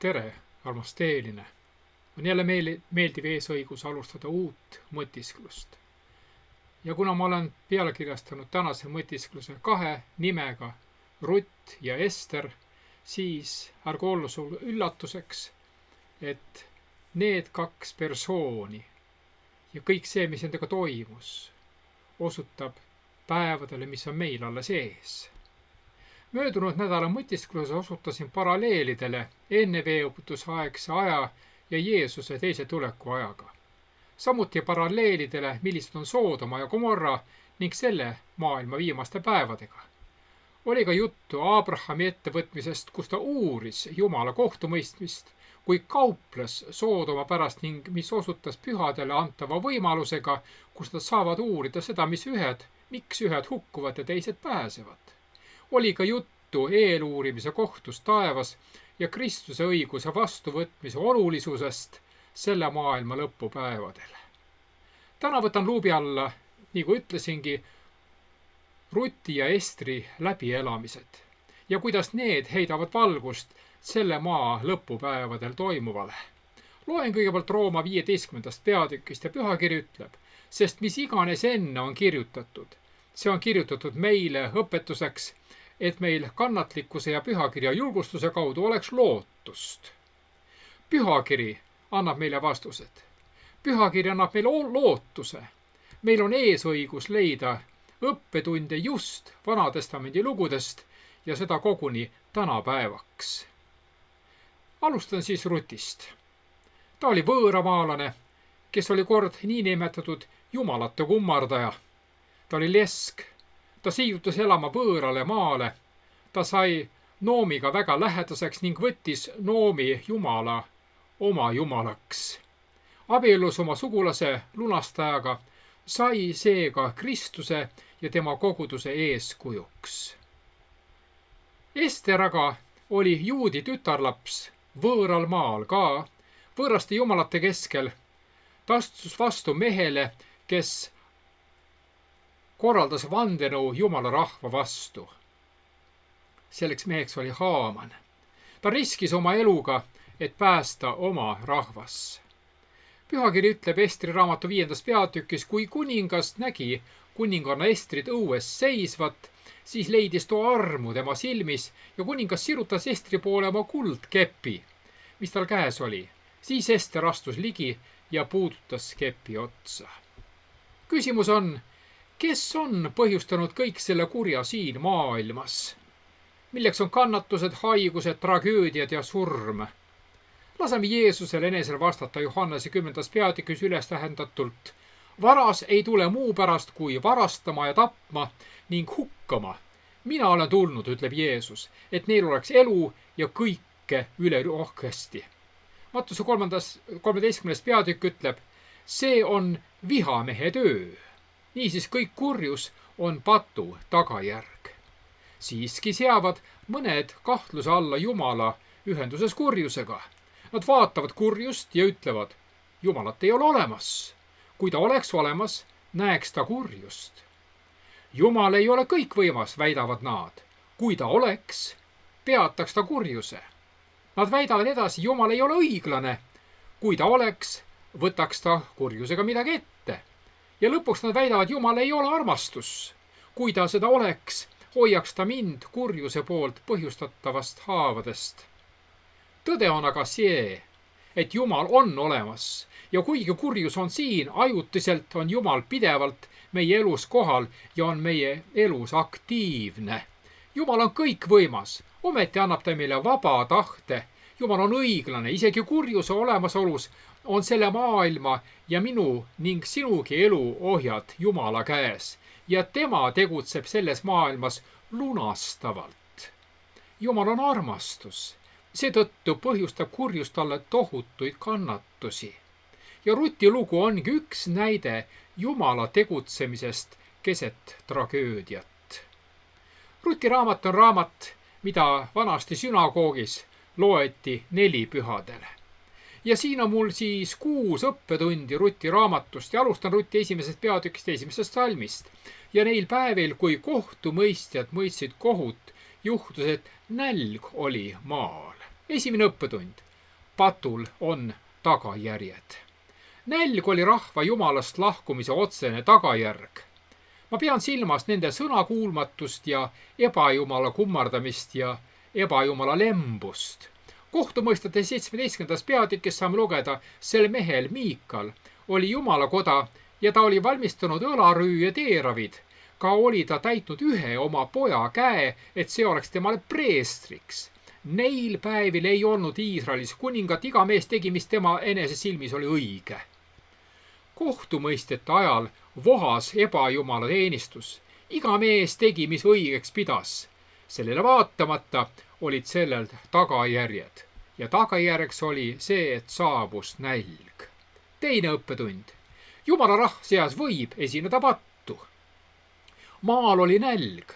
Tere, armas teeline! On jälle meeldiv eesõigus alustada uut mõtisklust. Ja kuna ma olen pealekirjastanud tänase mõtiskluse 2 nimega Rutt ja Ester, siis ärgu ollu sul üllatuseks, et need 2 persooni ja kõik see, mis nendega toimus, osutab päevadele, mis on meil alles ees. Möödunud nädala mõtiskluses osutasin paralleelidele enne veeuputusaegse aja ja Jeesuse teise tuleku ajaga. Samuti paralleelidele, millised on Soodoma ja Gomorra ning selle maailma viimaste päevadega. Oli ka juttu Abrahami ettevõtmisest, kus ta uuris Jumala kohtumõistmist, kui kauples Soodoma pärast ning mis osutas pühadele antava võimalusega, kus nad saavad uurida seda, miks ühed hukkuvad ja teised pääsevad. Oli ka juttu eeluurimise kohtust taevas ja Kristuse õiguse vastuvõtmise olulisusest selle maailma lõpupäevadel. Täna võtan luubi alla, nagu ütlesingi, Ruti ja Estri läbielamised ja kuidas need heidavad valgust selle maa lõpupäevadel toimuvale. Loen kõigepealt Rooma 15. peatükist ja pühakiri ütleb, sest mis iganes enne on kirjutatud, see on kirjutatud meile õpetuseks, et meil kannatlikkuse ja pühakirja julgustuse kaudu oleks lootust. Pühakiri annab meile vastused. Pühakiri annab meile lootuse. Meil on eesõigus leida õppetunde just Vanatestamendi lugudest ja seda koguni tänapäevaks. Alustan siis Rutist. Ta oli võõramaalane, kes oli kord niinimetatud jumalate kummardaja. Ta oli lesk. Ta siiutas elama võõrale maale. Ta sai Noomiga väga lähedaseks ning võttis Noomi jumala oma jumalaks. Abiellus oma sugulase lunastajaga, sai seega Kristuse ja tema koguduse eeskujuks. Ester aga oli juudi tütarlaps võõral maal ka, võõraste jumalate keskel. Ta astus vastu mehele, kes korraldas vandenõu jumala rahva vastu. Selleks meheks oli Haaman. Ta riskis oma eluga, et päästa oma rahvas. Pühakiri ütleb Estri raamatu 5. peatükis, kui kuningas nägi kuninganna Estrit õues seisvat, siis leidis too armu tema silmis ja kuningas sirutas Estri poole oma kuldkepi, mis tal käes oli. Siis Ester astus ligi ja puudutas kepi otsa. Küsimus on, kes on põhjustanud kõik selle kurja siin maailmas? Milleks on kannatused, haigused, tragöödiad ja surm? Laseme Jeesusel enesel vastata Johannese 10. peatükis üles tähendatult. Varas ei tule muu pärast kui varastama ja tapma ning hukkama. Mina olen tulnud, ütleb Jeesus, et neil oleks elu ja kõike üle rohkesti. Mattuse 13. peatükk ütleb, see on vihamehe töö. Niisiis kõik kurjus on patu tagajärg. Siiski seavad mõned kahtluse alla Jumala ühenduses kurjusega. Nad vaatavad kurjust ja ütlevad, Jumalat ei ole olemas. Kui ta oleks olemas, näeks ta kurjust. Jumal ei ole kõikvõimas, väidavad nad. Kui ta oleks, peataks ta kurjuse. Nad väidavad edasi, Jumal ei ole õiglane. Kui ta oleks, võtaks ta kurjusega midagi ette. Ja lõpuks nad väidavad, Jumal ei ole armastus. Kui ta seda oleks, hoiaks ta mind kurjuse poolt põhjustatavast haavadest. Tõde on aga see, et Jumal on olemas ja kuigi kurjus on siin, ajutiselt on Jumal pidevalt meie elus kohal ja on meie elus aktiivne. Jumal on kõikvõimas, ometi annab ta meile vaba tahte. Jumal on õiglane, isegi kurjuse olemasolus on selle maailma ja minu ning sinugi elu ohjad Jumala käes ja tema tegutseb selles maailmas lunastavalt. Jumal on armastus, seetõttu põhjustab kurjus talle tohutuid kannatusi. Ja Ruti lugu ongi üks näide Jumala tegutsemisest keset tragöödiat. Ruti raamat on raamat, mida vanasti sünagoogis loeti 4 pühadele. Ja siin on mul siis 6 õppetundi Ruti raamatust ja alustan Ruti 1. peatükist 1. salmist. Ja neil päevil, kui kohtumõistjad mõistsid kohut, juhtus, et nälg oli maal. Esimene õppetund. patul on tagajärjed. Nälg oli rahva jumalast lahkumise otsene tagajärg. Ma pean silmas nende sõnakuulmatust ja ebajumala kummardamist ja ebajumala lembust. Kohtumõistete 17. peatükis saame lugeda, sel mehel Miikal oli jumalakoda ja ta oli valmistanud õlarüü ja teeravid. Ka oli ta täitnud ühe oma poja käe, et see oleks temale preestriks. Neil päevil ei olnud Iisraelis kuningat, iga mees tegi, mis tema enese silmis oli õige. Kohtumõistete ajal vohas ebajumala teenistus. Iga mees tegi, mis õigeks pidas. Sellele vaatamata olid sellel tagajärjed. Ja tagajärjeks oli see, et saabus nälg. Teine õppetund. Jumala rahva seas võib esineda pattu. Maal oli nälg.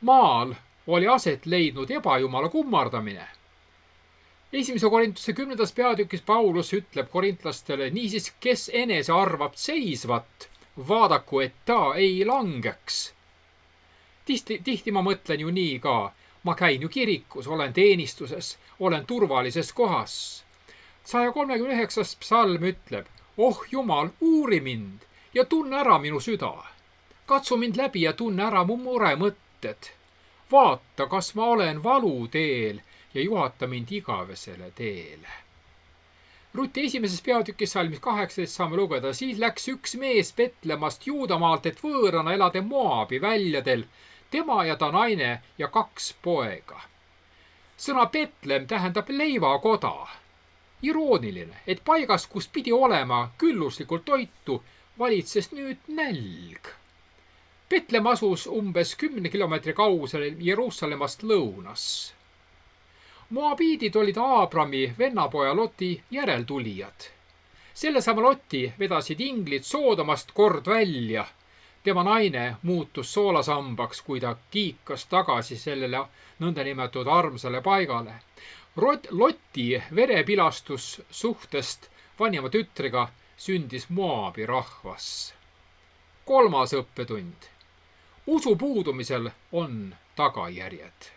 Maal oli aset leidnud ebajumala kummardamine. 1. Korintuse 10. peatükis Paulus ütleb korintlastele, niisiis, kes enese arvab seisvat, vaadaku, et ta ei langeks. Tihti ma mõtlen ju nii ka. Ma käin ju kirikus, olen teenistuses, olen turvalises kohas. 139. psalm ütleb, oh Jumal, uuri mind ja tunne ära minu süda. Katsu mind läbi ja tunne ära mu muremõtted. Vaata, kas ma olen valuteel ja juhata mind igavesele teele. Ruti 1. peatükis salmis 18 saame lugeda, siis läks üks mees Betlemast Juudamaalt, et võõrana elada Moabi väljadel, tema ja ta naine ja 2 poega. Sõna Betlem tähendab leivakoda. Irooniline, et paigas, kus pidi olema külluslikult toitu, valitses nüüd nälg. Betlem asus umbes 10 kilomeetri kaugusel Jeruusalemmast lõunas. Moabiidid olid Aabrami vennapoja Loti järeltulijad. Sellesama Loti vedasid inglid Soodomast kord välja. Tema naine muutus soolasambaks, kui ta kiikas tagasi sellele nõndanimetatud armsale paigale. Loti verepilastus suhtest vanima tütrega sündis Moabi rahvas. 3. õppetund. Usu puudumisel on tagajärjed.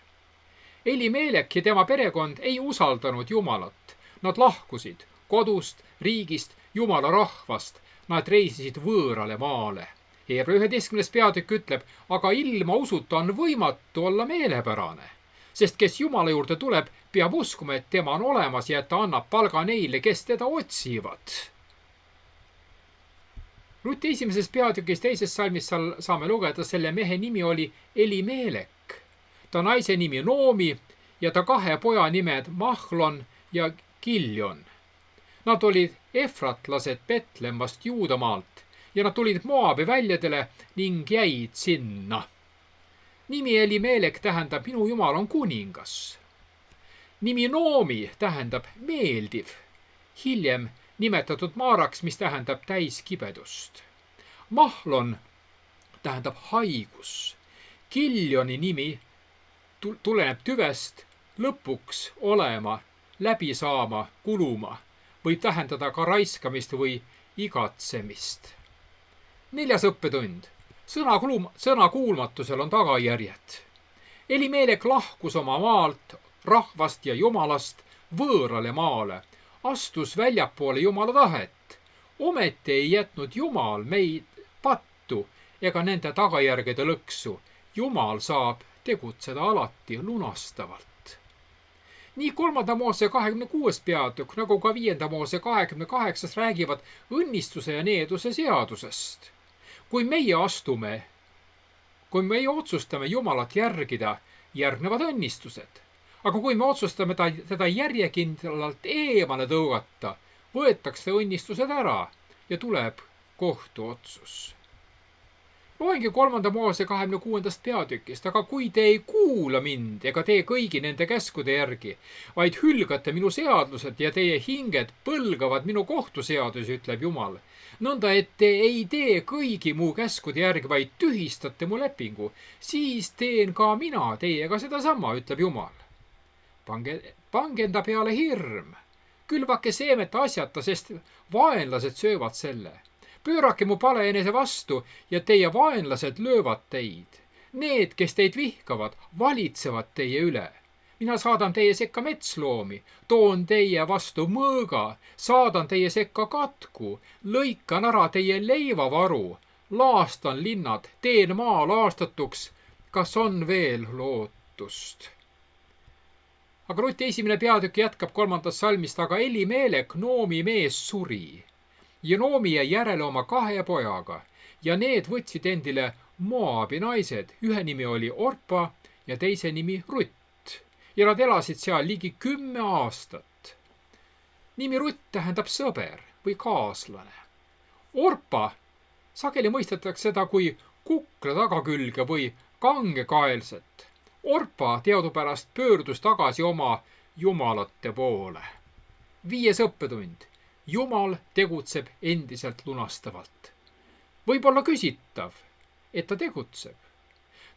Elimelek ja tema perekond ei usaldanud Jumalat. Nad lahkusid kodust, riigist, Jumala rahvast. Nad reisisid võõrale maale. Hebra 11. peatükk ütleb, aga ilma usuta on võimatu olla meelepärane. Sest kes Jumala juurde tuleb, peab uskuma, et tema on olemas ja et ta annab palga neile, kes teda otsivad. Ruti 1. peatükis 2. salmis saame lugeda, selle mehe nimi oli Elimelek. Ta naise nimi Noomi ja ta 2 poja nimed Mahlon ja Kiljon. Nad olid efratlased Betlemmast Juudamaalt ja nad tulid Moabi väljadele ning jäid sinna. Nimi Elimelek tähendab minu Jumal on kuningas. Nimi Noomi tähendab meeldiv. Hiljem nimetatud Maaraks, mis tähendab täiskibedust. Mahlon tähendab haigus. Kiljoni nimi tuleneb tüvest lõpuks olema, läbi saama, kuluma. Võib tähendada ka raiskamist või igatsemist. 4. õppetund. Sõna kuulmatusel on tagajärjed. Elimelek lahkus oma maalt, rahvast ja Jumalast võõrale maale. Astus väljapoole Jumala tahet. Ometi ei jätnud Jumal meid pattu ega nende tagajärgede lõksu. Jumal saab tegutseda alati lunastavalt. Nii 3. Moose 26. peatükk nagu ka 5. Moose 28. räägivad õnnistuse ja needuse seadusest. Kui meie otsustame Jumalat järgida, järgnevad õnnistused. Aga kui me otsustame teda järjekindlalt eemale tõugata, võetakse õnnistused ära ja tuleb kohtuotsus. Loengi 3. Moose 26. peatükist, aga kui te ei kuula mind ega tee kõigi nende käskude järgi, vaid hülgate minu seadused ja teie hinged põlgavad minu kohtuseadusi, ütleb Jumal, nõnda et te ei tee kõigi mu käskude järgi, vaid tühistate mu lepingu, siis teen ka mina teiega sedasama, ütleb Jumal. Pange enda peale hirm, külvake seemet asjata, sest vaenlased söövad selle. Pöörake mu pale enese vastu ja teie vaenlased löövad teid. Need, kes teid vihkavad, valitsevad teie üle. mina saadan teie sekka metsloomi, toon teie vastu mõõga, saadan teie sekka katku, lõikan ära teie leivavaru, laastan linnad, teen maa laastatuks. Kas on veel lootust? Aga Ruti 1. peatükk jätkab 3. salmist, aga Elimelek, Noomi mees, suri ja Noomi jäi järele oma 2 pojaga ja need võtsid endile Moabi naised. Ühe nimi oli Orpa ja teise nimi Rutt ja nad elasid seal ligi 10 aastat. Nimi Rutt tähendab sõber või kaaslane. Orpa sageli mõistetakse seda kui kukla tagakülge või kangekaelset. Orpa teadupärast pöördus tagasi oma jumalate poole. 5. õppetund. Jumal tegutseb endiselt lunastavalt. Võib olla küsitav, et ta tegutseb.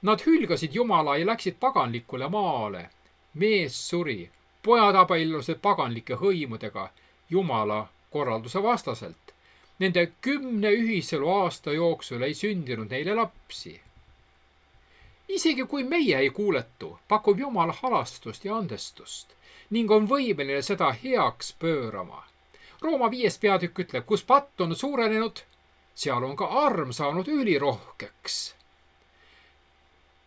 Nad hülgasid Jumala ja läksid paganlikule maale. Mees suri, pojad abiellusid paganlike hõimudega Jumala korralduse vastaselt. Nende 10 ühiselu aasta jooksul ei sündinud neile lapsi. Isegi kui meie ei kuuletu, pakub Jumal halastust ja andestust ning on võimeline seda heaks pöörama. Rooma 5. peatükk ütleb, kus patt on suurenenud, seal on ka arm saanud ülirohkeks.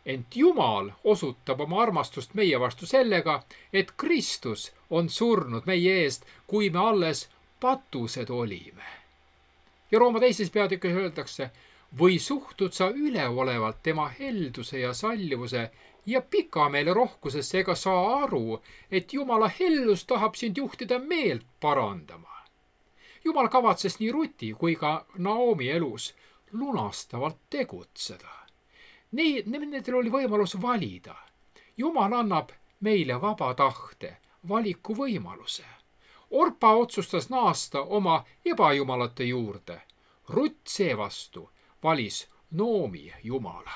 Ent Jumal osutab oma armastust meie vastu sellega, et Kristus on surnud meie eest, kui me alles patused olime. Ja Rooma 2. peatükis öeldakse, või suhtud sa üleolevalt tema helduse ja sallivuse ja pikameele rohkusesse ega saa aru, et Jumala hellus tahab sind juhtida meelt parandama. Jumal kavatses nii Ruti kui ka Naomi elus lunastavalt tegutseda. Nendel oli võimalus valida. Jumal annab meile vaba tahte, valiku võimaluse. Orpa otsustas naasta oma ebajumalate juurde. Rutt seevastu valis Noomi jumala.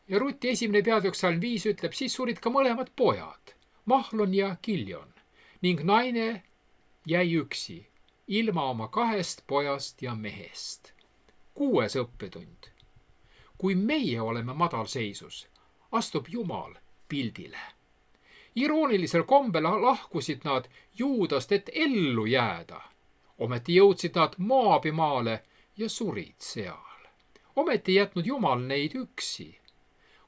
Ja Ruti 1. peatükk salm 5 ütleb, siis surid ka mõlemad pojad, Mahlon ja Kiljon, ning naine jäi üksi, ilma oma 2 pojast ja mehest. 6. õppetund. Kui meie oleme madalseisus, astub Jumal pildile. Iroonilisel kombel lahkusid nad Juudast, et ellu jääda. Ometi jõudsid nad Moabi maale ja surid seal. Ometi jätnud Jumal neid üksi.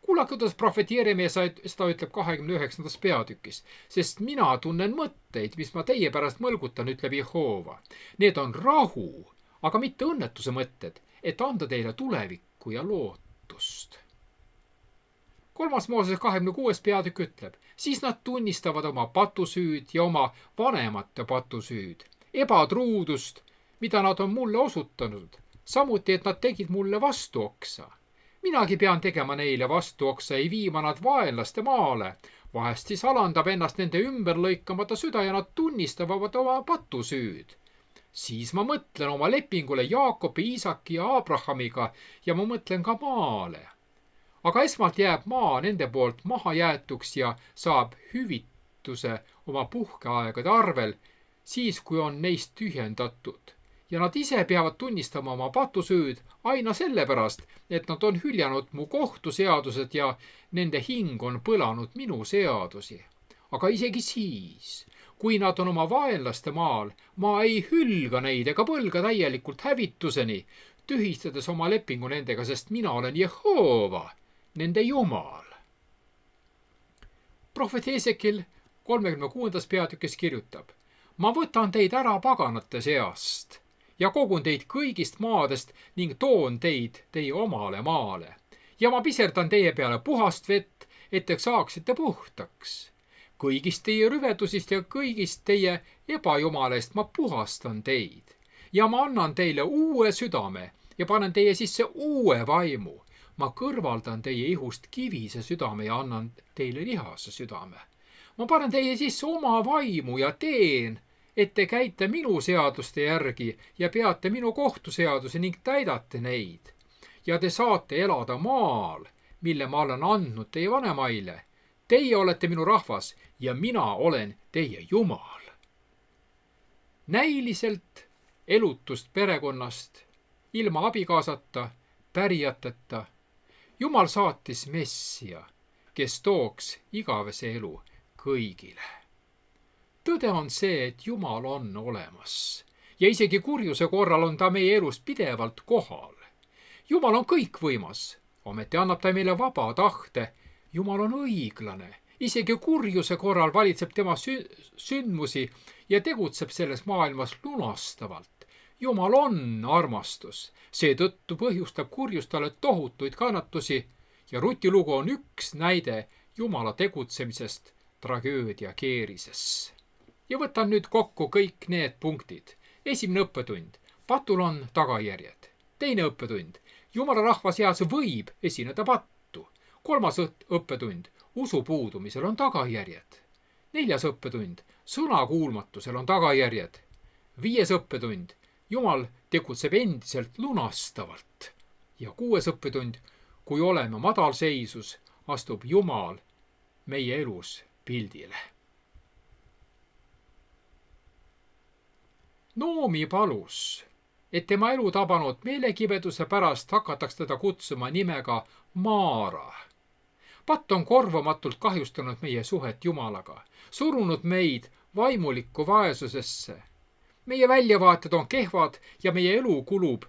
Kuulake, kuidas prohvet Jeremia seda ütleb 29. peatükis, sest mina tunnen mõtteid, mis ma teie pärast mõlgutan, ütleb Jehova. Need on rahu, aga mitte õnnetuse mõtted, et anda teile tulevikku ja lootust. 3. Mooses 26. peatükk ütleb, siis nad tunnistavad oma patusüüd ja oma vanemate patusüüd, ebatruudust, mida nad on mulle osutanud, samuti, et nad tegid mulle vastuoksa. Minagi pean tegema neile vastuoksa, ei viima nad vaenlaste maale. Vahest siis alandab ennast nende ümber lõikamata süda ja nad tunnistavad oma patusüüd. Siis ma mõtlen oma lepingule Jaakobi, Iisaki ja Abrahamiga ja ma mõtlen ka maale. Aga esmalt jääb maa nende poolt mahajäetuks ja saab hüvituse oma puhkeaegade arvel, siis kui on neist tühjendatud. Ja nad ise peavad tunnistama oma patusüüd aina sellepärast, et nad on hüljanud mu kohtuseadused ja nende hing on põlanud minu seadusi. Aga isegi siis, kui nad on oma vaenlaste maal, ma ei hülga neid ega põlga täielikult hävituseni, tühistades oma lepingu nendega, sest mina olen Jehova, nende Jumal. Prohvet Esekil 36. peatükis kirjutab, ma võtan teid ära paganate seast ja kogun teid kõigist maadest ning toon teid teie omale maale. Ja ma piserdan teie peale puhast vett, et te saaksite puhtaks. Kõigist teie rüvedusist ja kõigist teie ebajumalest ma puhastan teid. Ja ma annan teile uue südame ja panen teie sisse uue vaimu. Ma kõrvaldan teie ihust kivise südame ja annan teile lihase südame. Ma panen teie sisse oma vaimu ja teen, et te käite minu seaduste järgi ja peate minu kohtuseadusi ning täidate neid. Ja te saate elada maal, mille ma olen andnud teie vanemaile. Teie olete minu rahvas ja mina olen teie Jumal. Näiliselt elutust perekonnast, ilma abikaasata, pärijateta, Jumal saatis Messia, kes tooks igavese elu kõigile. Tõde on see, et Jumal on olemas ja isegi kurjuse korral on ta meie elus pidevalt kohal. Jumal on kõikvõimas, ometi annab ta meile vaba tahte. Jumal on õiglane, isegi kurjuse korral valitseb tema sündmusi ja tegutseb selles maailmas lunastavalt. Jumal on armastus, seetõttu põhjustab kurjus talle tohutuid kannatusi ja Ruti lugu on üks näide Jumala tegutsemisest tragöödia keerises. Ja võtan nüüd kokku kõik need punktid. Esimene õppetund, patul on tagajärjed. Teine õppetund, Jumala rahva seas võib esineda pattu. Kolmas õppetund, usu puudumisel on tagajärjed. Neljas õppetund, sõnakuulmatusel on tagajärjed. Viies õppetund, Jumal tegutseb endiselt lunastavalt. Ja kuues õppetund, kui oleme madalseisus, astub Jumal meie elus pildile. Noomi palus, et tema elu tabanud meelekibeduse pärast hakataks teda kutsuma nimega Maara. Patt on korvamatult kahjustanud meie suhet Jumalaga, surunud meid vaimulikku vaesusesse. Meie väljavaated on kehvad ja meie elu kulub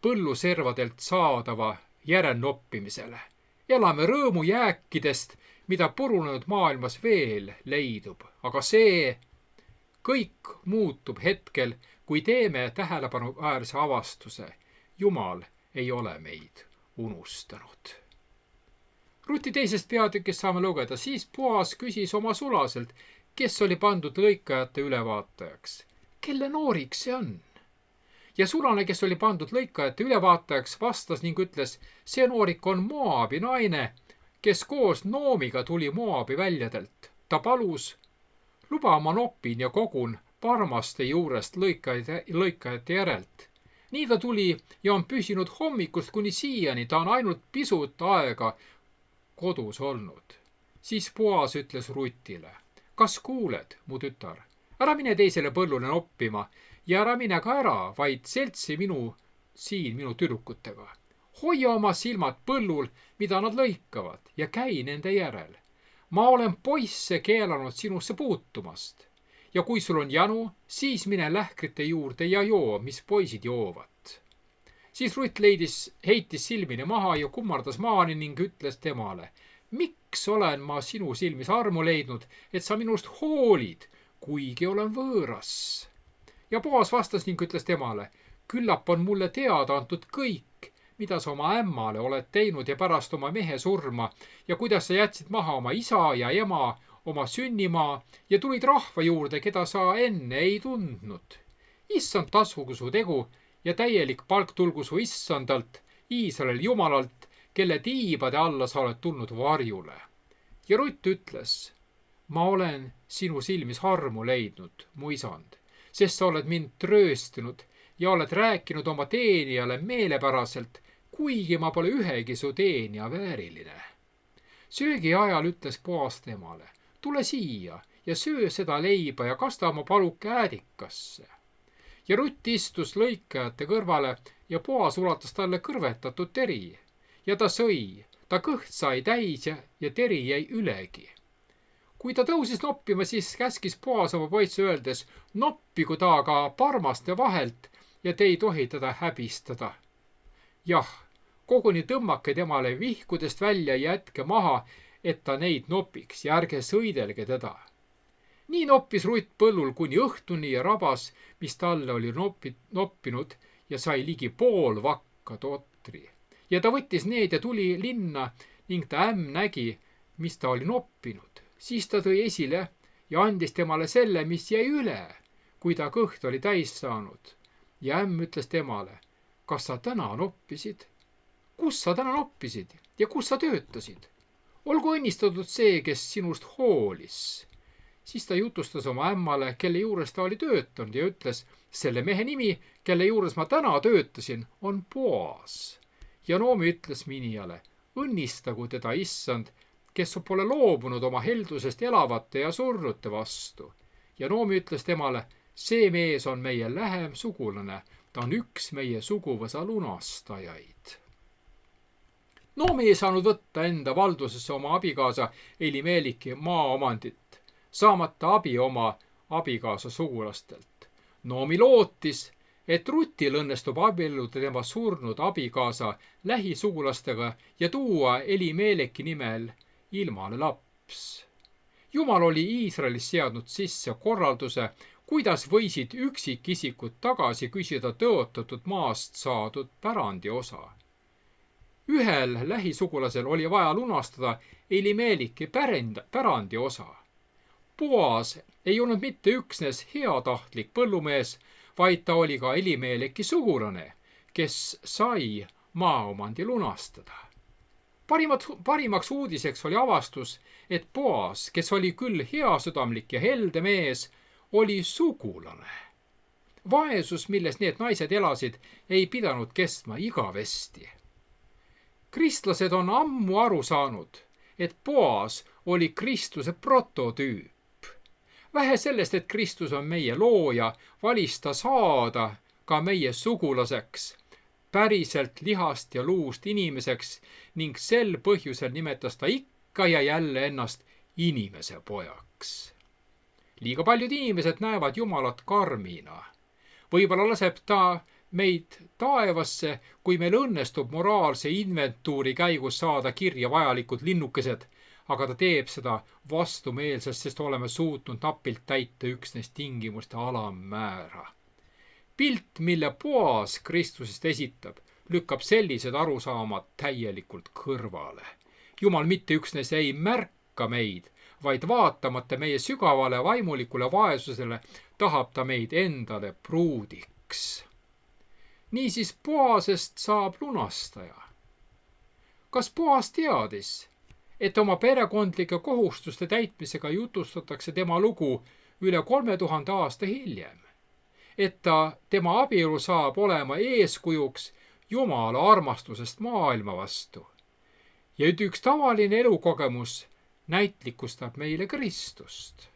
põlluservadelt saadava järelnoppimisele. Elame rõõmu jääkidest, mida purunenud maailmas veel leidub, aga see kõik muutub hetkel, kui teeme tähelepanuväärse avastuse. Jumal ei ole meid unustanud. Ruti teisest peatükist saame lugeda, siis Boas küsis oma sulaselt, kes oli pandud lõikajate ülevaatajaks. Kelle noorik see on? Ja sulane, kes oli pandud lõikajate ülevaatajaks, vastas ning ütles, see noorik on Moabi naine, kes koos Noomiga tuli Moabi väljadelt. Ta palus, luba ma noppin ja kogun parmaste juurest lõikajate järelt. Nii ta tuli ja on püsinud hommikust kuni siiani, ta on ainult pisut aega kodus olnud. Siis Boas ütles Rutile, kas kuuled, mu tütar? Ära mine teisele põllule noppima ja ära mine ka ära, vaid seltsi siin minu tüdrukutega. Hoia oma silmad põllul, mida nad lõikavad ja käi nende järel. Ma olen poisse keelanud sinusse puutumast ja kui sul on janu, siis mine lähkrite juurde ja joo, mis poisid joovad. Siis Rut heitis silmini maha ja kummardas maani ning ütles temale, miks olen ma sinu silmis armu leidnud, et sa minust hoolid, kuigi olen võõras. Ja Boas vastas ning ütles temale, küllap on mulle teada antud kõik, mida sa oma ämmale oled teinud ja pärast oma mehe surma ja kuidas sa jätsid maha oma isa ja ema, oma sünnimaa ja tulid rahva juurde, keda sa enne ei tundnud. Issand taskugu su tegu ja täielik palk tulgu su issandalt, Iisraeli Jumalalt, kelle tiibade alla sa oled tulnud varjule. Ja Rutt ütles, ma olen sinu silmis armu leidnud, mu isand, sest sa oled mind trööstinud ja oled rääkinud oma teenijale meelepäraselt, kuigi ma pole ühegi su teenija vääriline. Söögi ajal ütles Boas temale, tule siia ja söö seda leiba ja kasta oma paluke äädikasse. Ja Rutt istus lõikajate kõrvale ja Boas ulatas talle kõrvetatud teri. Ja ta sõi, ta kõht sai täis ja teri jäi ülegi. Kui ta tõusis noppima, siis käskis Boas oma poisse öeldes, noppigu ta ka parmaste vahelt ja te ei tohi teda häbistada. Jah, koguni tõmmake temale vihkudest välja ja jätke maha, et ta neid nopiks ja ärge sõidelge teda. Nii noppis Rutt põllul kuni õhtuni ja rabas, mis talle oli noppinud ja sai ligi pool vakka totri. Ja ta võttis need ja tuli linna ning ta ämm nägi, mis ta oli noppinud. Siis ta tõi esile ja andis temale selle, mis jäi üle, kui ta kõht oli täis saanud. Ja ämm ütles temale, kas sa täna noppisid? Kus sa täna noppisid ja kus sa töötasid? Olgu õnnistatud see, kes sinust hoolis. Siis ta jutustas oma ämmale, kelle juures ta oli töötanud ja ütles, selle mehe nimi, kelle juures ma täna töötasin, on Boas. Ja Noomi ütles minijale, õnnistagu teda issand, kes pole loobunud oma heldusest elavate ja surnute vastu. Ja Noomi ütles temale, see mees on meie lähem sugulane, ta on üks meie suguvõsa lunastajaid. Noomi ei saanud võtta enda valdusesse oma abikaasa Elimeleki maaomandit, saamata abi oma abikaasa sugulastelt. Noomi lootis, et Rutil õnnestub abielluda tema surnud abikaasa lähisugulastega ja tuua Elimeleki nimel ilmale laps. Jumal oli Iisraelis seadnud sisse korralduse, kuidas võisid üksikisikud tagasi küsida tõotatud maast saadud pärandi osa. Ühel lähisugulasel oli vaja lunastada Elimeleki pärandi osa. Boas ei olnud mitte üksnes heatahtlik põllumees, vaid ta oli ka Elimeleki sugulane, kes sai maaomandi lunastada. Parimaks uudiseks oli avastus, et Boas, kes oli küll heasüdamlik ja helde mees, oli sugulane. Vaesus, milles need naised elasid, ei pidanud kestma igavesti. Kristlased on ammu aru saanud, et Boas oli Kristuse prototüüp. Vähe sellest, et Kristus on meie looja, valis ta saada ka meie sugulaseks, päriselt lihast ja luust inimeseks ning sel põhjusel nimetas ta ikka ja jälle ennast inimese pojaks. Liiga paljud inimesed näevad Jumalat karmina. Võib-olla laseb ta meid taevasse, kui meil õnnestub moraalse inventuuri käigus saada kirja vajalikud linnukesed, aga ta teeb seda vastumeelsest, sest oleme suutnud napilt täita üksnes tingimuste alammäära. Pilt, mille Boas Kristusest esitab, lükkab sellised arusaamad täielikult kõrvale. Jumal mitte üksnes ei märka meid, vaid vaatamata meie sügavale vaimulikule vaesusele tahab ta meid endale pruudiks. Niisiis Boasest saab lunastaja. Kas Boas teadis, et oma perekondlike kohustuste täitmisega jutustatakse tema lugu üle 3000 aasta hiljem? Et tema abielu saab olema eeskujuks Jumala armastusest maailma vastu. Ja üks tavaline elukogemus näitlikustab meile Kristust.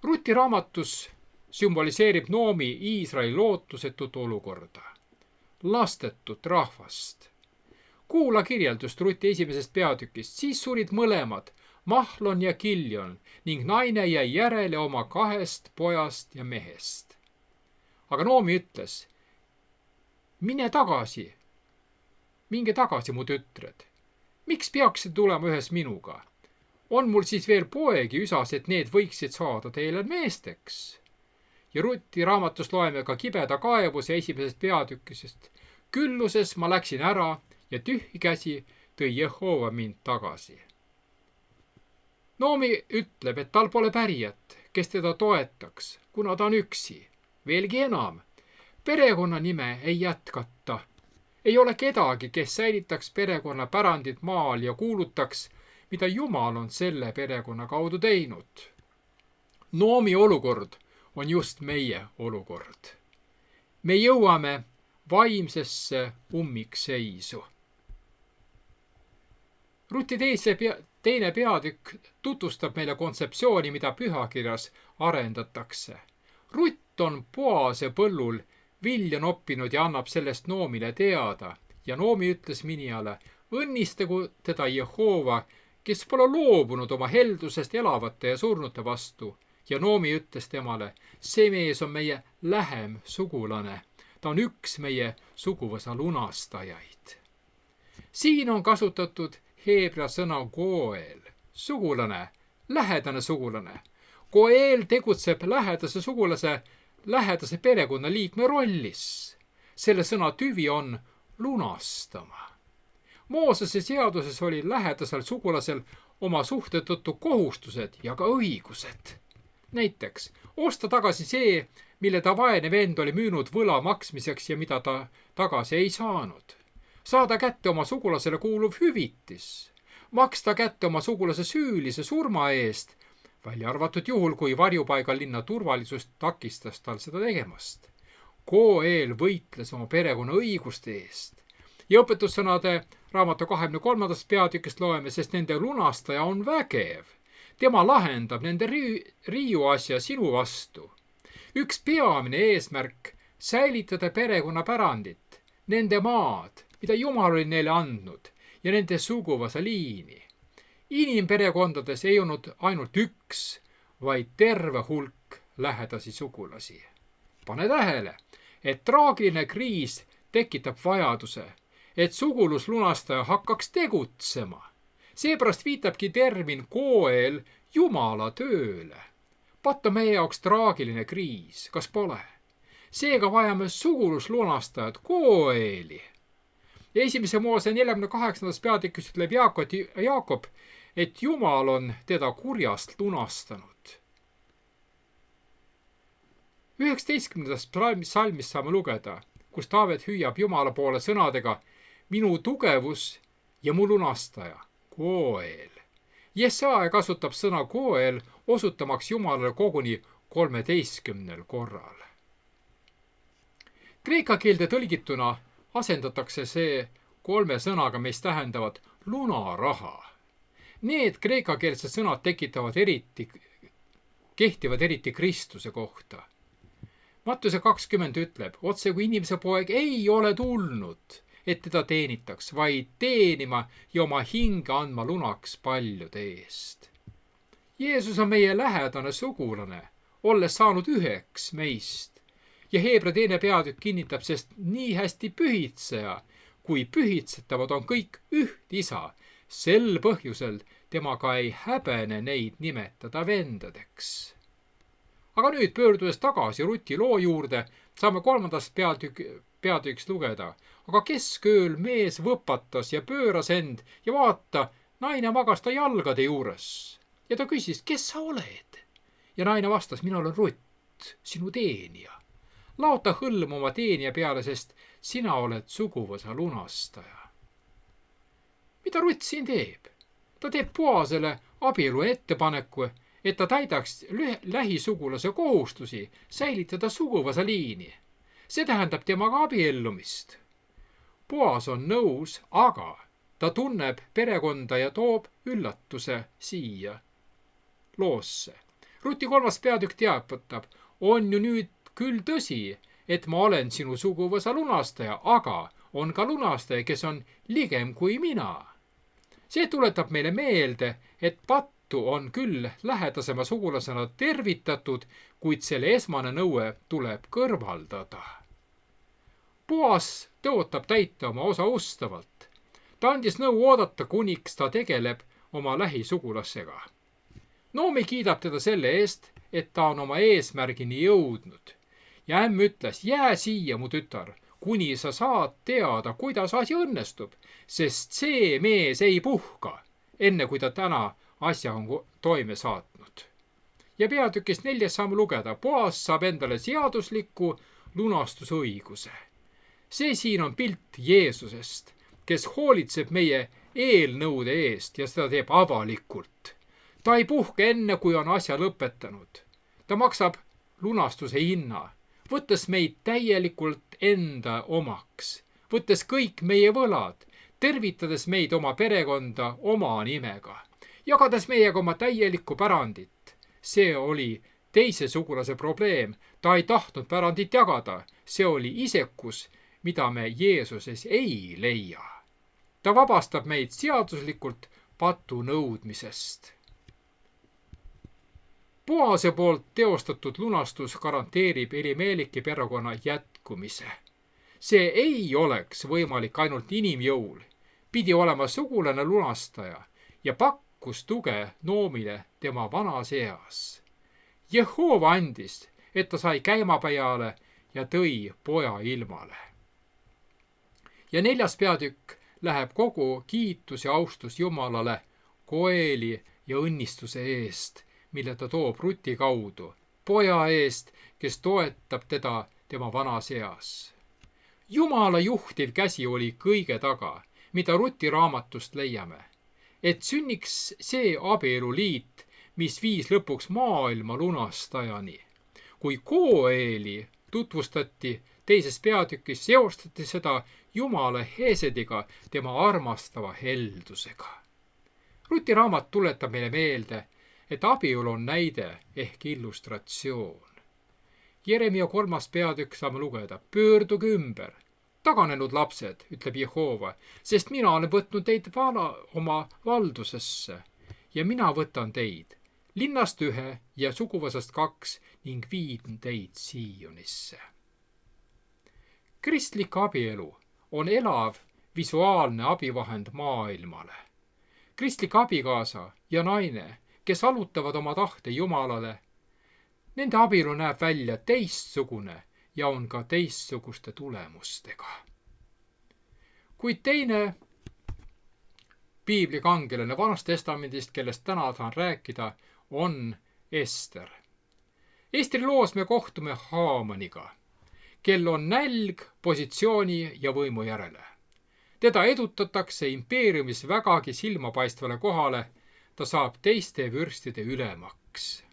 Ruti raamatus sümboliseerib Noomi Iisraeli lootusetut olukorda, lastetut rahvast. Kuula kirjeldust Ruti esimesest peatükist, siis surid mõlemad, Mahlon ja Kiljon, ning naine jäi järele oma 2 pojast ja mehest. Aga Noomi ütles, minge tagasi, mu tütred. Miks peaksid tulema ühes minuga? On mul siis veel poegi üsas, et need võiksid saada teile meesteks? Ja Ruti raamatust loeme ka kibeda kaebuse esimesest peatükkisest. Külluses ma läksin ära ja tühkäsi tõi Jehova mind tagasi. Noomi ütleb, et tal pole pärijat, kes teda toetaks, kuna ta on üksi. Veelgi enam, perekonnanime ei jätkata. Ei ole kedagi, kes säilitaks perekonna pärandit maal ja kuulutaks, mida Jumal on selle perekonna kaudu teinud. Noomi olukord on just meie olukord. Me jõuame vaimsesse ummikseisu. Ruti teine peatükk tutvustab meile kontseptsiooni, mida pühakirjas arendatakse. Rutt on Boase põllul vilja noppinud ja annab sellest Noomile teada. Ja Noomi ütles minijale, õnnistagu teda Jehova, kes pole loobunud oma heldusest elavate ja surnute vastu. Ja Noomi ütles temale, see mees on meie lähem sugulane. Ta on üks meie suguvõsa lunastajaid. Siin on kasutatud heebrea sõna goel, sugulane, lähedane sugulane. Goel tegutseb lähedase perekonnaliikme rollis. Selle sõna tüvi on lunastama. Moosese seaduses oli lähedasel sugulasel oma suhte tõttu kohustused ja ka õigused. Näiteks, osta tagasi see, mille ta vaene vend oli müünud võla maksmiseks ja mida ta tagasi ei saanud. Saada kätte oma sugulasele kuuluv hüvitis. Maksta kätte oma sugulase süülise surma eest, välja arvatud juhul, kui varjupaigal linna turvalisust takistas tal seda tegemast. Goel võitles oma perekonna õiguste eest. Ja õpetussõnade raamatu 23. peatükist loeme, sest nende lunastaja on vägev. Tema lahendab nende riiu asja sinu vastu. Üks peamine eesmärk säilitada perekonna pärandit, nende maad, mida Jumal oli neile andnud, ja nende suguvõsa liini. Inimperekondades ei olnud ainult üks, vaid terve hulk lähedasi sugulasi. Pane tähele, et traagiline kriis tekitab vajaduse, et suguluslunastaja hakkaks tegutsema. Seepärast viitabki termin koel Jumala tööle. Patt on meie jaoks traagiline kriis, kas pole? Seega vajame suguluslunastajat koeli. Ja 1. Moose 48. peatükis ütleb Jaakob, et Jumal on teda kurjast lunastanud. 19. salmis saame lugeda, kus Taavet hüüab Jumala poole sõnadega: minu tugevus ja mu lunastaja, koel. Jesaja kasutab sõna koel, osutamaks Jumalale koguni 13 korral. Kreeka keelde tõlgituna asendatakse see 3 sõnaga, mis tähendavad lunaraha. Need kreekakeelsed sõnad kehtivad eriti Kristuse kohta. Mattuse 20 ütleb: otse kui inimese poeg ei ole tulnud, et teda teenitaks, vaid teenima ja oma hinge andma lunaks paljude eest. Jeesus on meie lähedane sugulane, olles saanud üheks meist. Ja Heebra 2. peatükk kinnitab, sest nii hästi pühitseja kui pühitsetavad on kõik üht isa. Sel põhjusel temaga ei häbene neid nimetada vendadeks. Aga nüüd pöördudes tagasi Ruti loo juurde, saame 3. peatükist lugeda. Aga keskööl mees võpatas ja pööras end ja vaata, naine magas ta jalgade juures. Ja ta küsis: kes sa oled? Ja naine vastas: mina olen Rutt, sinu teenija. Laota hõlm oma teenija peale, sest sina oled suguvõsa lunastaja. Mida Rutt siin teeb? Ta teeb Boasele abielu ettepaneku, et ta täidaks lähisugulase kohustusi säilitada suguvõsa liini. See tähendab temaga abiellumist. Boas on nõus, aga ta tunneb perekonda ja toob üllatuse siia loosse. Ruti 3. peatükk teapatab: on ju nüüd küll tõsi, et ma olen sinu suguvõsa lunastaja, aga on ka lunastaja, kes on ligem kui mina. See tuletab meile meelde, et pattu on küll lähedasema sugulasena tervitatud, kuid selle esmane nõue tuleb kõrvaldada. Boas tõotab täita oma osa ustavalt. Ta andis nõu oodata, kuniks ta tegeleb oma lähisugulasega. Noomi kiidab teda selle eest, et ta on oma eesmärgini jõudnud. Ja ämm ütles: jää siia, mu tütar, kuni sa saad teada, kuidas asi õnnestub, sest see mees ei puhka, enne kui ta täna asja on toime saatnud. Ja peatükist 4 saame lugeda: Boas saab endale seadusliku lunastusõiguse. See siin on pilt Jeesusest, kes hoolitseb meie eelnõude eest ja seda teeb avalikult. Ta ei puhka enne, kui on asja lõpetanud. Ta maksab lunastuse hinna, võttes meid täielikult enda omaks, võttes kõik meie võlad, tervitades meid oma perekonda oma nimega, jagades meiega oma täielikku pärandit. See oli teise sugulase probleem. Ta ei tahtnud pärandit jagada. See oli isekus, mida me Jeesuses ei leia. Ta vabastab meid seaduslikult patu nõudmisest. Boase poolt teostatud lunastus garanteerib Elimeleki perekonna jätkumise. See ei oleks võimalik ainult inimjõul. Pidi olema sugulane lunastaja ja pakkus tuge Noomile tema vanas eas. Jehova andis, et ta sai käima peale ja tõi poja ilmale. Ja 4. peatükk läheb kogu kiitus ja austus Jumalale koeli ja õnnistuse eest, mille ta toob Ruti kaudu, poja eest, kes toetab teda tema vanas eas. Jumala juhtiv käsi oli kõige taga, mida Ruti raamatust leiame, et sünniks see abieluliit, mis viis lõpuks maailma lunastajani. Kui koeli tutvustati 2. peatükis, seostati seda Jumala Hesediga, tema armastava heldusega. Ruti raamat tuletab meile meelde, et abielu on näide ehk illustratsioon. Jeremia 3. peatükk saame lugeda: pöörduge ümber, Taganenud lapsed, ütleb Jehova, sest mina olen võtnud teid oma valdusesse ja mina võtan teid linnast 1 ja suguvõsast 2 ning viin teid Siionisse. Kristlik abielu on elav visuaalne abivahend maailmale. Kristlik abikaasa ja naine, kes allutavad oma tahte Jumalale, nende abielu näeb välja teistsugune ja on ka teistsuguste tulemustega. Kuid teine piibli kangelane Vanast Testamendist, kellest täna tahan rääkida, on Ester. Esteri loos me kohtume Haamaniga, kel on nälg positsiooni ja võimu järele. Teda edutatakse impeeriumis vägagi silmapaistvale kohale, ta saab teiste vürstide ülemaks.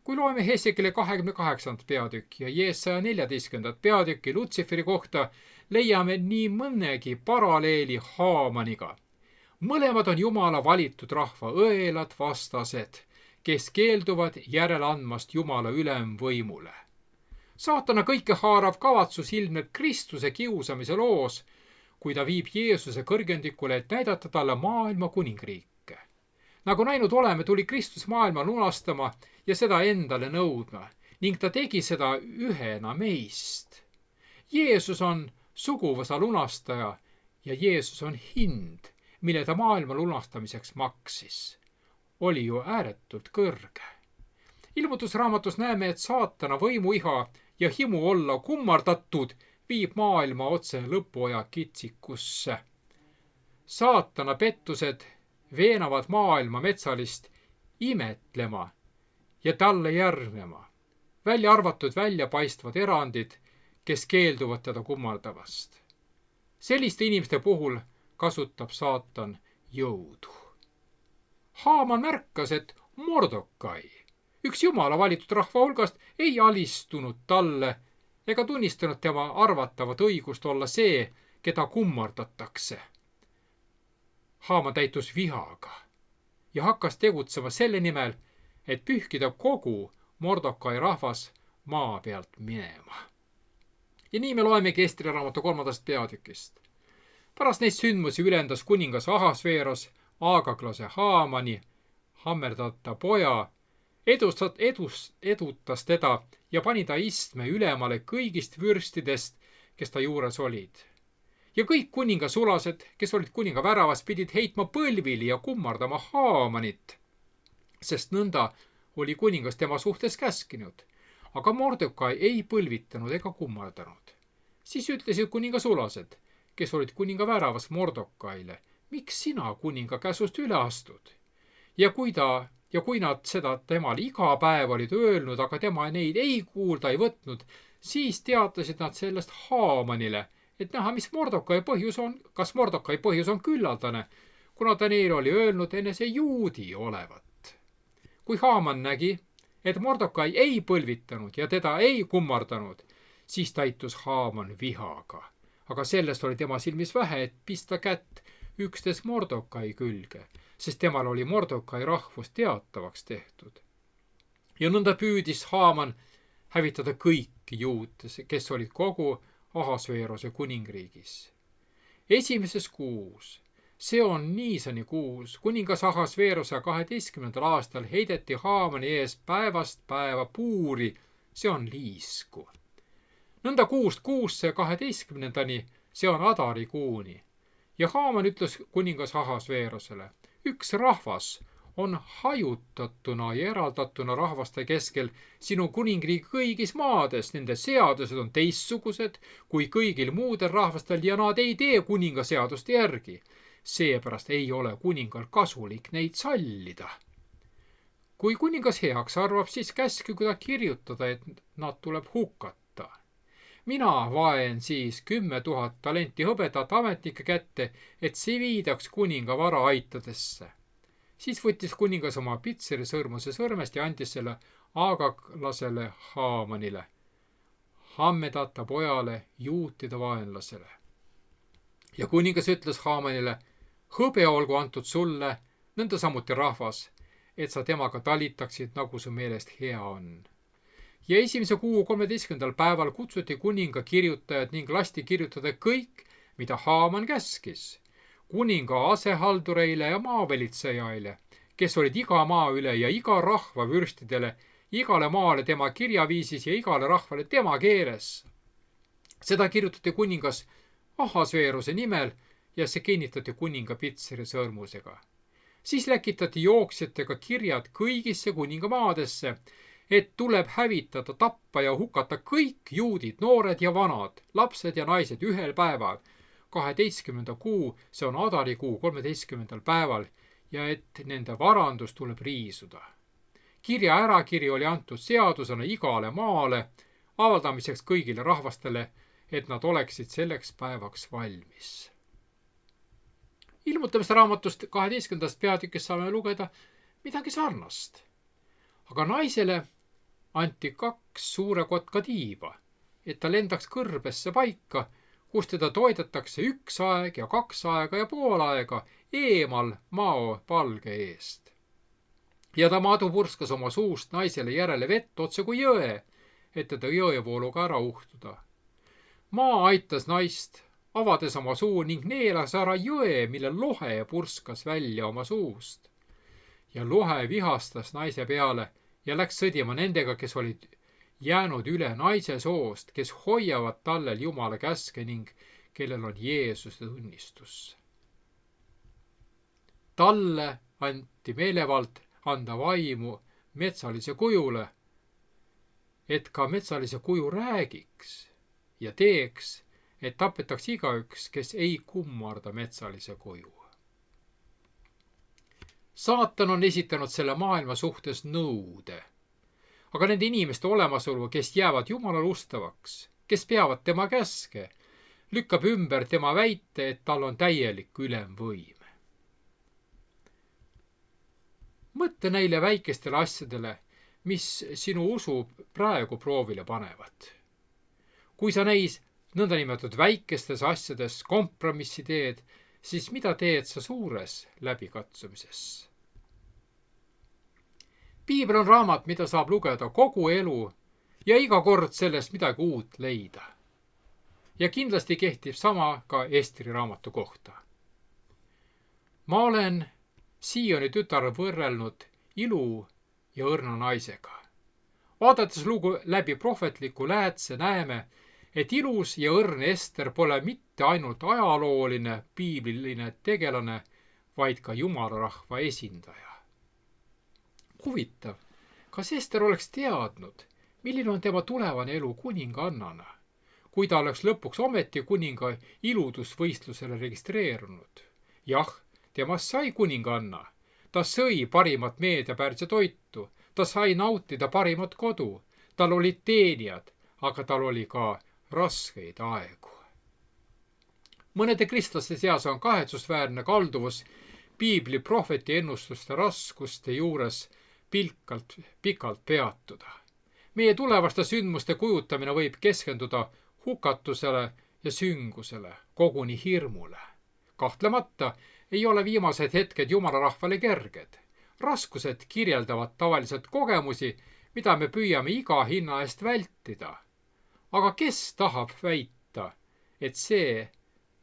Kui loeme Hesekieli 28. peatükki ja Jeesaja 14. peatükki Lutsiferi kohta, leiame nii mõnegi paralleeli Haamaniga. Mõlemad on Jumala valitud rahva õelad vastased, kes keelduvad järele andmast Jumala ülemvõimule. Saatana kõikehaarav kavatsus ilmneb Kristuse kiusamise loos, kui ta viib Jeesuse kõrgendikule, et näidata talle maailma kuningriike. Nagu näinud oleme, tuli Kristus maailma lunastama ja seda endale nõudma ning ta tegi seda ühena meist. Jeesus on suguvõsa lunastaja ja Jeesus on hind, mille ta maailma lunastamiseks maksis. Oli ju ääretult kõrge. Ilmutusraamatus näeme, et saatana võimuiha ja himu olla kummardatud viib maailma otse lõpuaja kitsikusse. Saatana pettused veenavad maailma metsalist imetlema ja talle järgnema, välja arvatud väljapaistvad erandid, kes keelduvad teda kummardavast. Selliste inimeste puhul kasutab saatan jõudu. Haaman märkas, et Mordokai, üks Jumala valitud rahva hulgast, ei alistunud talle ega tunnistanud tema arvatavat õigust olla see, keda kummardatakse. Haaman täitus vihaga ja hakkas tegutsema selle nimel, et pühkida kogu Mordokai rahvas maa pealt minema. Ja nii me loemegi Esteri raamatu 3. peatükist. Pärast neid sündmusi ülendas kuningas Ahasveeros aagaglase Haamani, hammerdata poja, edutas teda ja pani ta istme ülemale kõigist vürstidest, kes ta juures olid. Ja kõik kuninga sulased, kes olid kuninga väravas, pidid heitma põlvili ja kummardama Haamanit, sest nõnda oli kuningas tema suhtes käskinud. Aga Mordokai ei põlvitanud ega kummardanud. Siis ütlesid kuninga sulased, kes olid kuninga väravas Mordokaile, miks sina kuninga käsust üle astud? Ja kui nad seda temal iga päev olid öelnud, aga tema neid ei kuulda ei võtnud, siis teatasid nad sellest Haamanile, et näha, mis Mordokai põhjus on, kas Mordokai põhjus on küllaldane, kuna ta neile oli öelnud enese juudi olevat. Kui Haaman nägi, et Mordokai ei põlvitanud ja teda ei kummardanud, siis täitus Haaman vihaga. Aga sellest oli tema silmis vähe, et pista kätt üksnes Mordokai külge, sest temal oli Mordokai rahvus teatavaks tehtud. Ja nõnda püüdis Haaman hävitada kõiki juute, kes olid kogu Ahasveerose kuningriigis. 1. kuus, see on Niisani kuus, kuningas Ahasveerose 12. aastal heideti Haamani ees päevast päeva puuri, see on liisku. Nõnda kuust kuusse 12. see on Adari kuuni. Ja Haaman ütles kuningas Ahasveerosele, üks rahvas on hajutatuna ja eraldatuna rahvaste keskel sinu kuningriigi kõigis maades, nende seadused on teistsugused kui kõigil muudel rahvastel ja nad ei tee kuninga seaduste järgi. Seepärast ei ole kuningal kasulik neid sallida. Kui kuningas heaks arvab, siis käskigu ta kirjutada, et nad tuleb hukata. Mina vaen siis 10 000 talenti hõbedat ametnike kätte, et see viidaks kuninga vara aitadesse. Siis võttis kuningas oma pitseri sõrmuse sõrmest ja andis selle aagaglasele Haamanile, hammedata pojale, juutide vaenlasele. Ja kuningas ütles Haamanile, hõbe olgu antud sulle, nõnda samuti rahvas, et sa temaga talitaksid, nagu su meelest hea on. ja esimese kuu 13. päeval kutsuti kuninga kirjutajad ning lasti kirjutada kõik, mida Haaman käskis. Kuninga asehaldureile ja maavalitsejaile, kes olid iga maa üle ja iga rahva vürstidele, igale maale tema kirja viisis ja igale rahvale tema keeles. Seda kirjutati kuningas Ahasveeruse nimel ja see kinnitati kuninga Pitseri sõrmusega. Siis läkitati jooksjatega kirjad kõigisse kuningamaadesse, et tuleb hävitada, tappa ja hukata kõik juudid, noored ja vanad, lapsed ja naised ühel päeval, 12. kuu, see on Adari kuu 13. päeval, ja et nende varandus tuleb riisuda. Kirja ärakiri oli antud seadusena igale maale, avaldamiseks kõigile rahvastele, et nad oleksid selleks päevaks valmis. Ilmutamiste raamatust 12. peatükis saame lugeda midagi sarnast. Aga naisele anti 2 suure kotka tiiba, et ta lendaks kõrbesse paika, kus teda toidetakse 1 aeg ja 2 aega ja pool aega eemal mao palge eest. Ja ta madu purskas oma suust naisele järele vett otse kui jõe, et teda jõevooluga ära uhtuda. Maa aitas naist, avades oma suu ning neelas ära jõe, mille lohe purskas välja oma suust. Ja lohe vihastas naise peale ja läks sõdima nendega, kes olid jäänud üle naise soost, kes hoiavad tallel Jumala käske ning kellel on Jeesuse tunnistus. Talle anti meelevald anda vaimu metsalise kujule, et ka metsalise kuju räägiks ja teeks, et tapetaks igaüks, kes ei kummarda metsalise kuju. Saatan on esitanud selle maailma suhtes nõude, aga nende inimeste olemasolu, kes jäävad Jumalale ustavaks, kes peavad tema käske, lükkab ümber tema väite, et tal on täielik ülemvõim. Mõtle neile väikestele asjadele, mis sinu usu praegu proovile panevad. Kui sa neis nõndanimetatud väikestes asjades kompromissi teed, siis mida teed sa suures läbikatsumises? Piibel on raamat, mida saab lugeda kogu elu ja iga kord sellest midagi uut leida. Ja kindlasti kehtib sama ka Esteri raamatu kohta. Ma olen Sioni tütar võrrelnud ilu ja õrna naisega. Vaadates lugu läbi prohvetliku läätse näeme, et ilus ja õrn Ester pole mitte ainult ajalooline, piibliline tegelane, vaid ka Jumala rahva esindaja. Huvitav, kas Ester oleks teadnud, milline on tema tulevane elu kuningannana, kui ta oleks lõpuks ometi kuninga iludusvõistlusele registreerunud? Jah, temast sai kuninganna. Ta sõi parimat meed ja Pärsia toitu. Ta sai nautida parimat kodu. Tal olid teenijad, aga tal oli ka raskeid aegu. Mõnede kristlaste seas on kahetsusväärne kalduvus piibli prohveti ennustuste raskuste juures pikalt peatuda. Meie tulevaste sündmuste kujutamine võib keskenduda hukatusele ja süngusele, koguni hirmule. Kahtlemata ei ole viimased hetked Jumala rahvale kerged. Raskused kirjeldavad tavaliselt kogemusi, mida me püüame iga hinna eest vältida. Aga kes tahab väita, et see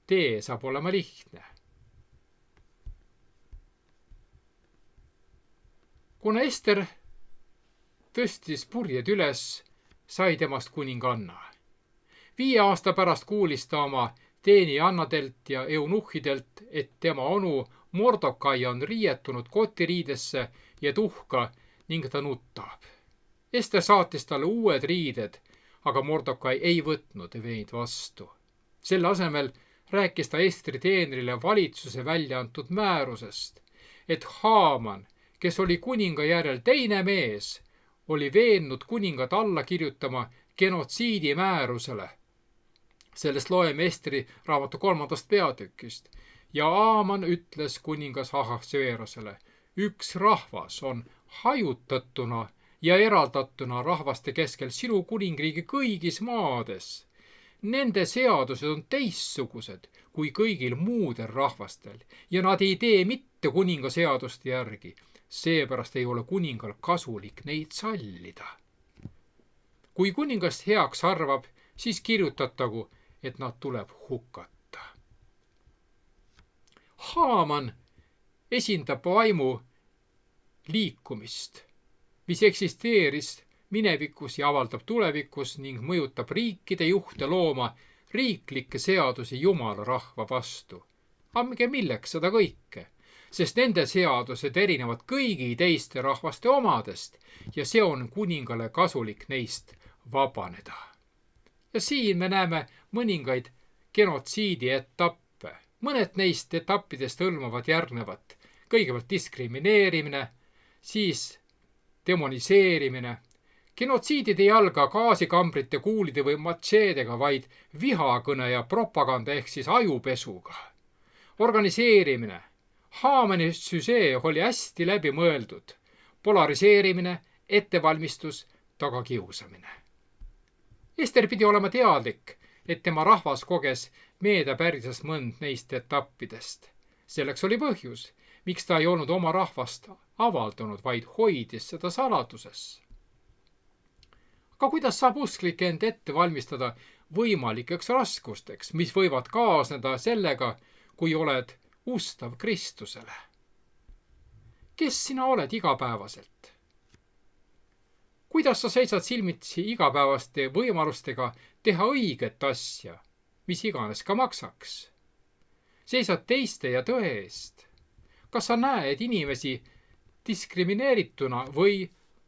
tee saab olema lihtne? Kuna Ester tõstis purjed üles, sai temast kuninganna. 5 aasta pärast kuulis ta oma teenijannadelt ja eunuhhidelt, et tema onu Mordokai on riietunud kotiriidesse ja tuhka ning ta nutab. Ester saatis talle uued riided, aga Mordokai ei võtnud neid vastu. Selle asemel rääkis ta Esteri teenrile valitsuse välja antud määrusest, et Haaman, kes oli kuninga järel teine mees, oli veennud kuningat alla kirjutama genotsiidi määrusele. Sellest loeme Esteri raamatu 3. peatükist. Ja Haaman ütles kuningas Ahasveerosele, üks rahvas on hajutatuna ja eraldatuna rahvaste keskel sinu kuningriigi kõigis maades. Nende seadused on teistsugused kui kõigil muudel rahvastel ja nad ei tee mitte kuninga seaduste järgi. Seepärast ei ole kuningal kasulik neid sallida. kui kuningast heaks arvab, siis kirjutatagu, et nad tuleb hukata. Haaman esindab vaimu liikumist, mis eksisteeris minevikus ja avaldab tulevikus ning mõjutab riikide juhte looma riiklikke seadusi Jumala rahva vastu. Aga milleks seda kõike? Sest nende seadused erinevad kõigi teiste rahvaste omadest ja see on kuningale kasulik neist vabaneda. Ja siin me näeme mõningaid genotsiidi etappe. Mõned neist etappidest hõlmavad järgnevat. Kõigepealt diskrimineerimine, siis demoniseerimine. Genotsiidid ei alga gaasikambrite, kuulide või matšeedega, vaid vihakõne ja propaganda ehk siis ajupesuga. Organiseerimine. Haamani süžee oli hästi läbi mõeldud. Polariseerimine, ettevalmistus, tagakiusamine. Ester pidi olema teadlik, et tema rahvas koges meediapärises mõnd neist etappidest. Selleks oli põhjus, miks ta ei olnud oma rahvast avaldanud, vaid hoidis seda saladuses. Aga kuidas saab usklik end ette valmistada võimalikeks raskusteks, mis võivad kaasneda sellega, kui oled ustav Kristusele? Kes sina oled igapäevaselt? Kuidas sa seisad silmitsi igapäevaste võimalustega teha õiget asja, mis iganes ka maksaks? Seisad teiste ja tõe eest? Kas sa näed inimesi diskrimineerituna või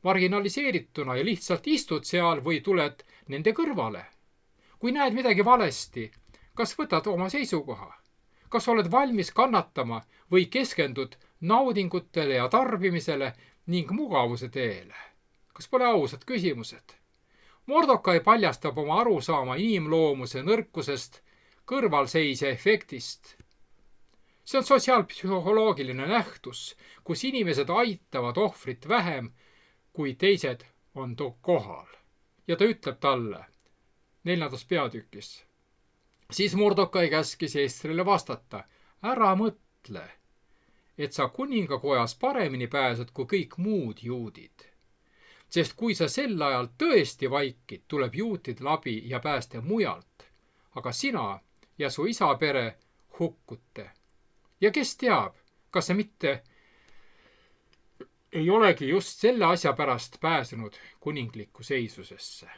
marginaliseerituna ja lihtsalt istud seal või tuled nende kõrvale? Kui näed midagi valesti, kas võtad oma seisukoha? Kas oled valmis kannatama või keskendud naudingutele ja tarbimisele ning mugavuse teele? Kas pole ausad küsimused? Mordokai paljastab oma arusaama inimloomuse nõrkusest, kõrvalseisja efektist. See on sotsiaalpsühholoogiline nähtus, kus inimesed aitavad ohvrit vähem, kui teised on kohal. Ja ta ütleb talle 4. peatükis. Siis Mordokai käskis Estrile vastata, ära mõtle, et sa kuningakojas paremini pääsed kui kõik muud juudid. Sest kui sa sel ajal tõesti vaikid, tuleb juutidel abi ja pääste mujalt. Aga sina ja su isa pere hukkute. Ja kes teab, kas sa mitte ei olegi just selle asja pärast pääsenud kuninglikku seisusesse.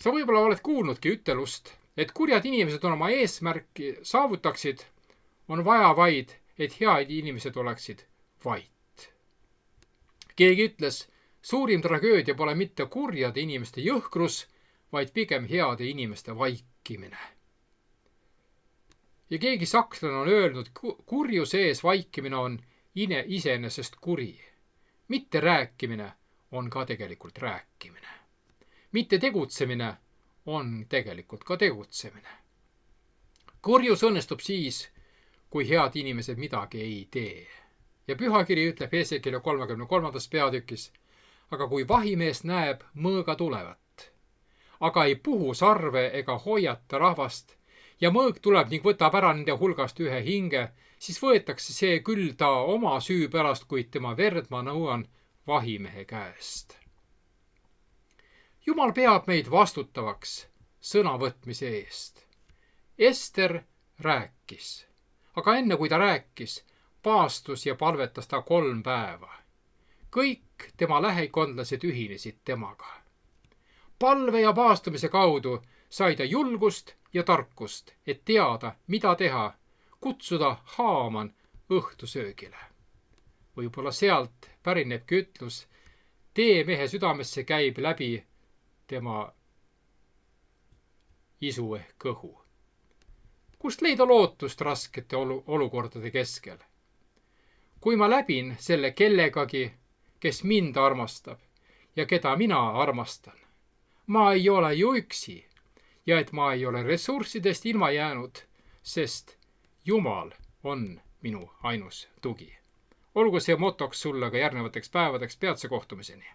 Sa võib-olla oled kuulnudki ütelust, et kurjad inimesed on oma eesmärki saavutaksid, on vaja vaid, et head inimesed oleksid vait. Keegi ütles, suurim tragöödia pole mitte kurjade inimeste jõhkrus, vaid pigem heade inimeste vaikimine. Ja keegi sakslane on öelnud, kurjuse ees vaikimine on iseenesest kuri. Mitte rääkimine on ka tegelikult rääkimine. Mitte tegutsemine on tegelikult ka tegutsemine. Kurjus õnnestub siis, kui head inimesed midagi ei tee. Ja pühakiri ütleb Hesekieli 33. peatükis, aga kui vahimees näeb mõõga tulevat, aga ei puhu sarve ega hoiata rahvast, ja mõõg tuleb ning võtab ära nende hulgast ühe hinge, siis võetakse see küll ta oma süü pärast, kuid tema verd ma nõuan vahimehe käest. Jumal peab meid vastutavaks sõnavõtmise eest. Ester rääkis, aga enne kui ta rääkis, paastus ja palvetas ta 3 päeva. Kõik tema lähikondlased ühinesid temaga. Palve ja paastumise kaudu sai ta julgust ja tarkust, et teada, mida teha, kutsuda Haaman õhtusöögile. Võib-olla sealt pärinebki ütlus, tee mehe südamesse käib läbi tema isu ehk kõhu. Kust leida lootust raskete olukordade keskel? Kui ma läbin selle kellegagi, kes mind armastab ja keda mina armastan, ma ei ole ju üksi ja et ma ei ole ressurssidest ilma jäänud, sest Jumal on minu ainus tugi. Olgu see motoks sulle ka järgnevateks päevadeks, peatse kohtumiseni.